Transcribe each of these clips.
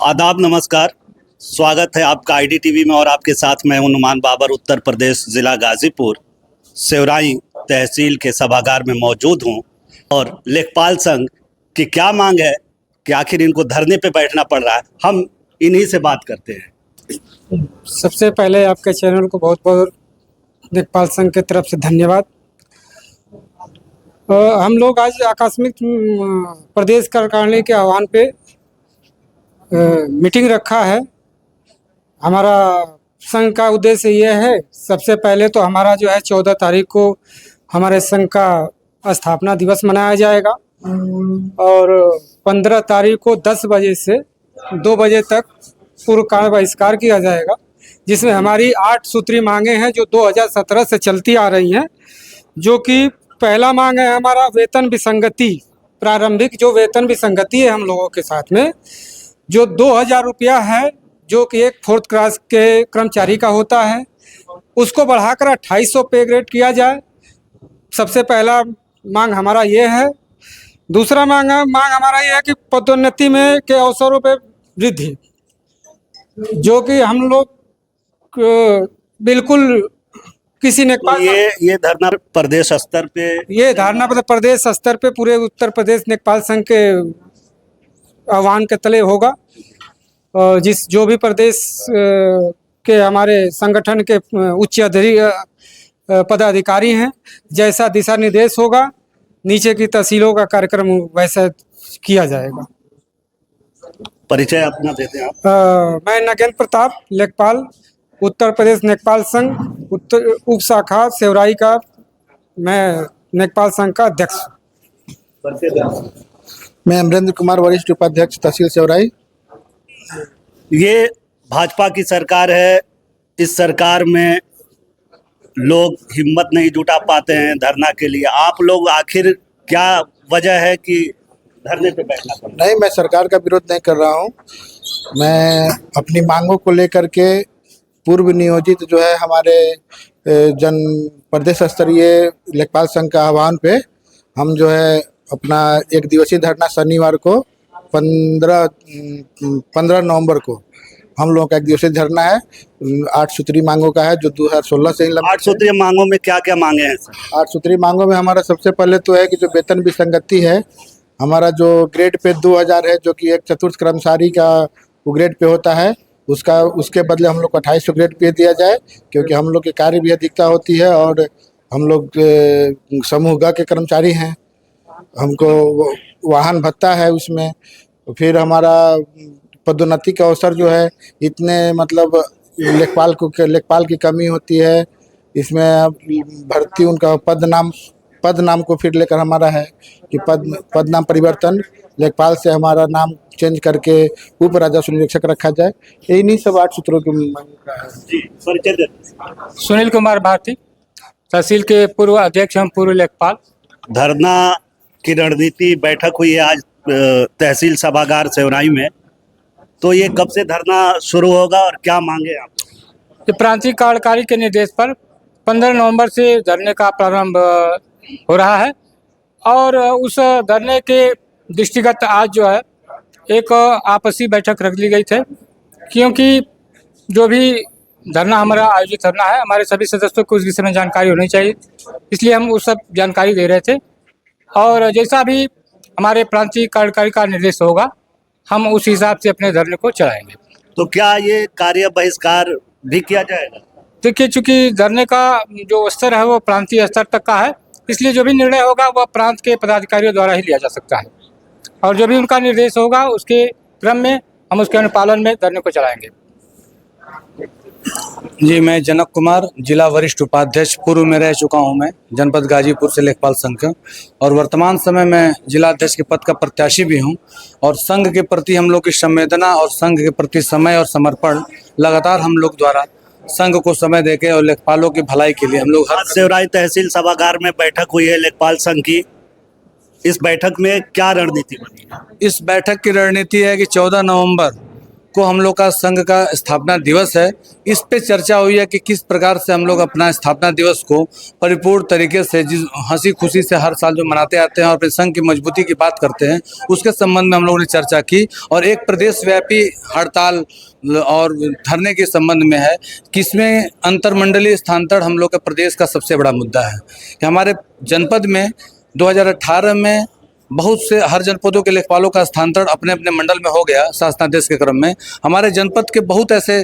आदाब, नमस्कार। स्वागत है आपका आईडी टीवी में और आपके साथ मैं हूं नुमान बाबर। उत्तर प्रदेश ज़िला गाज़ीपुर सेवराई तहसील के सभागार में मौजूद हूं और लेखपाल संघ की क्या मांग है कि आखिर इनको धरने पे बैठना पड़ रहा है, हम इन्हीं से बात करते हैं। सबसे पहले आपके चैनल को बहुत बहुत लेखपाल संघ की तरफ से धन्यवाद। हम लोग आज आकस्मिक प्रदेश कार्यकारिणी के आह्वान पे मीटिंग रखा है। हमारा संघ का उद्देश्य ये है, सबसे पहले तो हमारा जो है 14 तारीख को हमारे संघ का स्थापना दिवस मनाया जाएगा और 15 तारीख को 10 बजे से 2 बजे तक पूर्व कार्य बहिष्कार किया जाएगा, जिसमें हमारी 8 सूत्री मांगे हैं जो 2017 से चलती आ रही हैं। जो कि पहला मांग है हमारा वेतन विसंगति, प्रारंभिक जो वेतन विसंगति है हम लोगों के साथ में, जो 2000 रुपया है, जो कि एक 4th क्लास के कर्मचारी का होता है, उसको बढ़ाकर 2800 पे ग्रेड किया जाए। सबसे पहला मांग हमारा ये है। दूसरा मांग हमारा ये है कि पदोन्नति में के अवसरों पे वृद्धि, जो कि हम लोग बिल्कुल किसी ने तो ये धरना प्रदेश स्तर पे, ये धारणा प्रदेश स्तर पे पूरे उत्तर प्रदेश लेखपाल संघ के आह्वान के तले होगा। और जो भी प्रदेश के हमारे संगठन के उच्च पदाधिकारी हैं, जैसा दिशा निर्देश होगा नीचे की तहसीलों का कार्यक्रम वैसा किया जाएगा। परिचय अपना देते हैं आप। मैं नगेंद्र प्रताप, लेखपाल, उत्तर प्रदेश लेखपाल संघ उत्तर उप शाखा सेवराई का मैं लेखपाल संघ का अध्यक्ष। मैं अमरेंद्र कुमार, वरिष्ठ उपाध्यक्ष तहसील सेवराई। ये भाजपा की सरकार है, इस सरकार में लोग हिम्मत नहीं जुटा पाते हैं धरना के लिए। आप लोग आखिर क्या वजह है कि धरने पे बैठना पड़ रहा है? नहीं, मैं सरकार का विरोध नहीं कर रहा हूँ। मैं अपनी मांगों को लेकर के पूर्व नियोजित जो है हमारे जन प्रदेश स्तरीय लेखपाल संघ का आह्वान पे हम जो है अपना 1 दिवसीय धरना शनिवार को 15 नवंबर को हम लोगों का 1 दिवसीय धरना है। 8 सूत्री मांगों का है जो 2016 से ही 8 सूत्री मांगों में क्या क्या मांगे हैं सर? 8 सूत्री मांगों में हमारा सबसे पहले तो है कि जो वेतन विसंगति है, हमारा जो ग्रेड पे 2000 है, जो कि एक 4th कर्मचारी का वो ग्रेड पे होता है, उसके बदले हम लोग को 2800 ग्रेड पे दिया जाए, क्योंकि हम लोग के कार्य भी अधिकता होती है और हम लोग समूह ग के कर्मचारी हैं। हमको वाहन भत्ता है उसमें। फिर हमारा पदोन्नति का अवसर जो है, इतने मतलब लेखपाल की कमी होती है, इसमें भर्ती उनका पद नाम को फिर लेकर हमारा है कि पद नाम परिवर्तन, लेखपाल से हमारा नाम चेंज करके उप राजस्व निरीक्षक रखा जाए। इन्हीं सब 8 सूत्रों की मांग का है। जी, परिचय देते हैं। सुनील कुमार भारती, तहसील के पूर्व अध्यक्ष हम, पूर्व लेखपाल। धरना की रणनीति बैठक हुई है आज तहसील सभागार सेवराई में, तो ये कब से धरना शुरू होगा और क्या मांगे आप? ये प्रांतीय कार्यकारी के निर्देश पर 15 नवंबर से धरने का प्रारंभ हो रहा है और उस धरने के दृष्टिगत आज जो है एक आपसी बैठक रख ली गई थी, क्योंकि जो भी धरना हमारा आयोजित धरना है, हमारे सभी सदस्यों को उस विषय में जानकारी होनी चाहिए, इसलिए हम उस सब जानकारी दे रहे थे। और जैसा भी हमारे प्रांतीय कार्यकारी का निर्देश होगा, हम उस हिसाब से अपने धरने को चलाएंगे। तो क्या ये कार्य बहिष्कार भी किया जाएगा? देखिए, चूँकि धरने का जो स्तर है वो प्रांतीय स्तर तक का है, इसलिए जो भी निर्णय होगा वह प्रांत के पदाधिकारियों द्वारा ही लिया जा सकता है और जो भी उनका निर्देश होगा उसके क्रम में हम उसके अनुपालन में धरने को चलाएंगे। जी, मैं जनक कुमार, जिला वरिष्ठ उपाध्यक्ष, पूर्व में रह चुका हूं। मैं जनपद गाजीपुर से लेखपाल संघ का और वर्तमान समय में जिला अध्यक्ष के पद का प्रत्याशी भी हूं। और संघ के प्रति हम लोग की संवेदना और संघ के प्रति समय और समर्पण लगातार हम लोग द्वारा संघ को समय देके और लेखपालों की भलाई के लिए हम लोग आज सेवराई तहसील सभागार में बैठक हुई है लेखपाल संघ की। इस बैठक में क्या रणनीति बनी है? इस बैठक की रणनीति है कि 14 नवंबर को हम लोग का संघ का स्थापना दिवस है, इस पे चर्चा हुई है कि किस प्रकार से हम लोग अपना स्थापना दिवस को परिपूर्ण तरीके से जिस हंसी खुशी से हर साल जो मनाते आते हैं और अपने संघ की मजबूती की बात करते हैं, उसके संबंध में हम लोगों ने चर्चा की। और एक प्रदेश व्यापी हड़ताल और धरने के संबंध में है कि इसमें अंतरमंडलीय स्थानांतरण हम लोग के प्रदेश का सबसे बड़ा मुद्दा है कि हमारे जनपद में 2018 में बहुत से हर जनपदों के लेखपालों का स्थानांतरण अपने अपने मंडल में हो गया शासनादेश के क्रम में। हमारे जनपद के बहुत ऐसे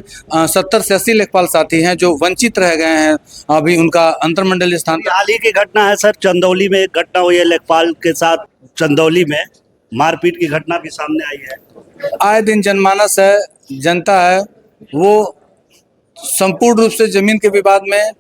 70 से 80 लेखपाल साथी हैं जो वंचित रह गए हैं, अभी उनका अंतरमंडलीय स्थानांतरण। हाल ही की घटना है सर, चंदौली में एक घटना हुई है लेखपाल के साथ, चंदौली में मारपीट की घटना भी सामने आई है। आए दिन जनमानस है, जनता है, वो संपूर्ण रूप से जमीन के विवाद में,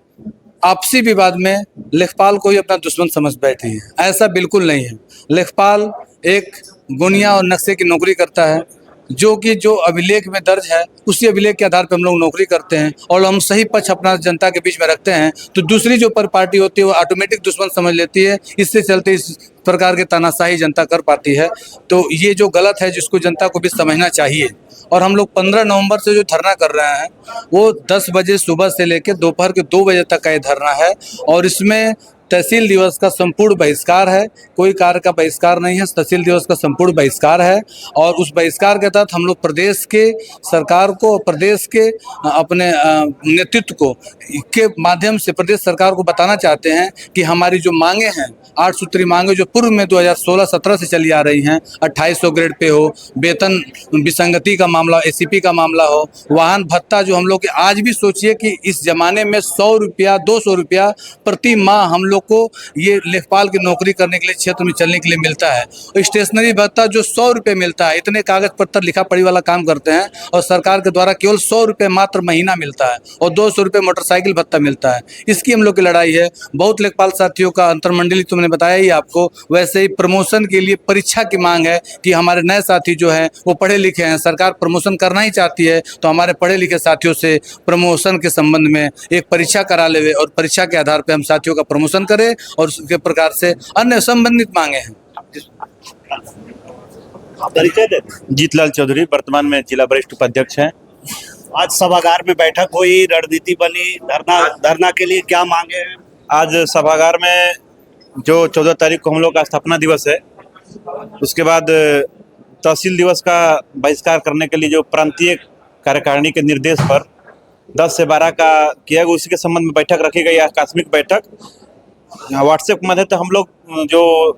आपसी विवाद में लेखपाल को ही अपना दुश्मन समझ बैठी है। ऐसा बिल्कुल नहीं है। लेखपाल एक गुनिया और नक्शे की नौकरी करता है, जो अभिलेख में दर्ज है उसी अभिलेख के आधार पर हम लोग नौकरी करते हैं और हम सही पक्ष अपना जनता के बीच में रखते हैं, तो दूसरी जो पर पार्टी होती है वो ऑटोमेटिक दुश्मन समझ लेती है। इससे चलते इस प्रकार के तानाशाही जनता कर पाती है। तो ये जो गलत है जिसको जनता को भी समझना चाहिए। और हम लोग 15 नवंबर से जो धरना कर रहे हैं वो 10 बजे सुबह से लेकर दोपहर के 2 बजे तक का ये धरना है और इसमें तहसील दिवस का संपूर्ण बहिष्कार है, कोई कार्य का बहिष्कार नहीं है। तहसील दिवस का संपूर्ण बहिष्कार है और उस बहिष्कार के तहत हम लोग प्रदेश के सरकार को, प्रदेश के अपने नेतृत्व को के माध्यम से प्रदेश सरकार को बताना चाहते हैं कि हमारी जो मांगे हैं, 8 सूत्री मांगे जो पूर्व में 2016-17 से चली आ रही हैं, 2800 ग्रेड पे हो, वेतन विसंगति का मामला, एसीपी का मामला हो, वाहन भत्ता जो हम लोग आज भी सोचिए कि इस जमाने में 100 रुपया 200 रुपया प्रति माह हम लोग को ये लेखपाल की नौकरी करने के लिए, क्षेत्र में चलने के लिए मिलता है। और स्टेशनरी भत्ता जो 100 रुपये मिलता है, इतने कागज पत्र लिखा पढ़ी वाला काम करते हैं और सरकार के द्वारा केवल 100 रुपये मात्र महीना मिलता है और 200 रुपये मोटरसाइकिल भत्ता मिलता है। इसकी हम लोग की लड़ाई है। बहुत लेखपाल साथियों का अंतरमंडली तुमने बताया ही आपको, वैसे ही प्रमोशन के लिए परीक्षा की मांग है कि हमारे नए साथी जो हैं वो पढ़े लिखे हैं, सरकार प्रमोशन करना ही चाहती है, तो हमारे पढ़े लिखे साथियों से प्रमोशन के संबंध में एक परीक्षा करा ले और परीक्षा के आधार पर हम साथियों का प्रमोशन करें और उसके प्रकार से अन्य संबंधित मांगे हैं। परिचय दे। जीतलाल चौधरी वर्तमान में जिला वरिष्ठ उपाध्यक्ष हैं। आज सभागार में बैठक हुई, रणनीति बनी, धरना के लिए क्या मांगे हैं? आज सभागार में जो 14 तारीख को हम लोग का स्थापना दिवस है, उसके बाद तहसील दिवस का बहिष्कार करने के लिए जो प्रांतीय कार्यकारिणी के निर्देश पर 10 से 12 का किया गया, उसी के संबंध में बैठक रखी गई, आकस्मिक बैठक व्हाट्सएप के माध्यम से। हम लोग जो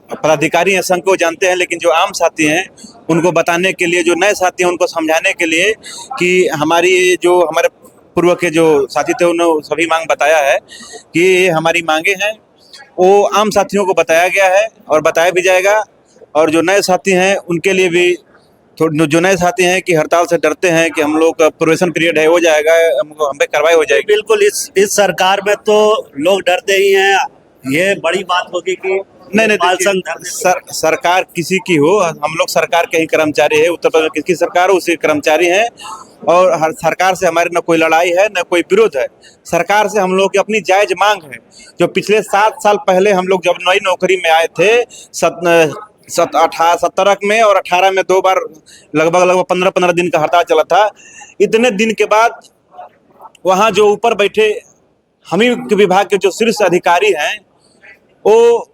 पदाधिकारी हैं संघ को जानते हैं, लेकिन जो आम साथी हैं उनको बताने के लिए, जो नए साथी हैं उनको समझाने के लिए कि हमारी जो हमारे पूर्व के जो साथी थे उन्होंने सभी मांग बताया है कि ये हमारी मांगे हैं, वो आम साथियों को बताया गया है और बताया भी जाएगा। और जो नए साथी हैं उनके लिए भी, जो नए साथी हैं कि हड़ताल से डरते हैं कि हम लोग का प्रोबेशन पीरियड है, हो जाएगा, हम पे कार्रवाई हो जाएगी। बिल्कुल, इस सरकार में तो लोग डरते ही हैं। ये बड़ी बात होगी कि नहीं, सरकार किसी की हो, हम लोग सरकार के ही कर्मचारी है। उत्तर प्रदेश किसकी सरकार हो उसी कर्मचारी हैं और हर सरकार से हमारी न कोई लड़ाई है न कोई विरोध है। सरकार से हम लोग की अपनी जायज मांग है। जो पिछले 7 साल पहले हम लोग जब नई नौकरी में आए थे, 17 में और 18 में 2 बार लगभग 15-15 दिन का हड़ताल चला था। इतने दिन के बाद वहाँ जो ऊपर बैठे हम ही के विभाग के जो शीर्ष अधिकारी हैं, वो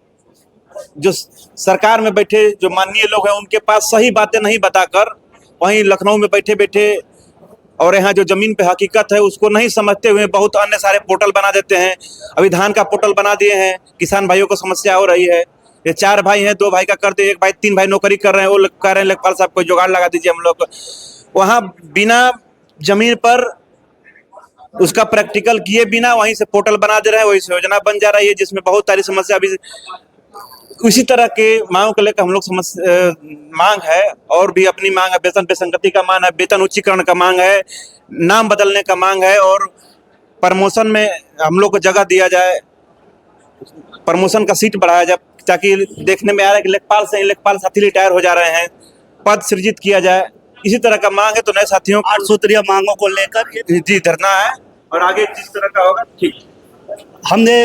जो सरकार में बैठे जो माननीय लोग हैं, उनके पास सही बातें नहीं बताकर वहीं लखनऊ में बैठे बैठे और यहाँ जो जमीन पे हकीकत है उसको नहीं समझते हुए बहुत अन्य सारे पोर्टल बना देते हैं। अभी धान का पोर्टल बना दिए हैं, किसान भाइयों को समस्या हो रही है। ये 4 भाई हैं, 2 भाई का कर दे, 1 भाई 3 भाई नौकरी कर रहे हैं, वो कह रहे हैं लेखपाल साहब को जुगाड़ लगा दीजिए। हम लोग वहाँ बिना जमीन पर उसका प्रैक्टिकल किए बिना वहीं से पोर्टल बना दे रहे हैं, वही से योजना बन जा रही है, जिसमें बहुत सारी समस्या अभी उसी तरह के मांगों को लेकर हम लोग मांग है। और भी अपनी मांग है, वेतन विसंगति का मांग है, वेतन उच्चीकरण का मांग है, नाम बदलने का मांग है और प्रमोशन में हम लोग को जगह दिया जाए, प्रमोशन का सीट बढ़ाया जाए, ताकि देखने में आ रहा है कि लेखपाल साथी रिटायर हो जा रहे हैं, पद सृजित किया जाए। इसी तरह का मांग है। तो नए साथियों 8 सूत्रीय मांगों को लेकर जी धरना है और आगे जिस तरह का होगा ठीक। हमने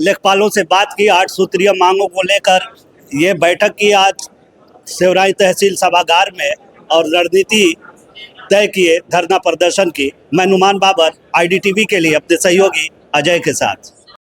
लेखपालों से बात की 8 सूत्रीय मांगों को लेकर। ये बैठक की आज सेवराई तहसील सभागार में और रणनीति तय किए धरना प्रदर्शन की। मैं नुमान बाबर IDTV के लिए अपने सहयोगी अजय के साथ।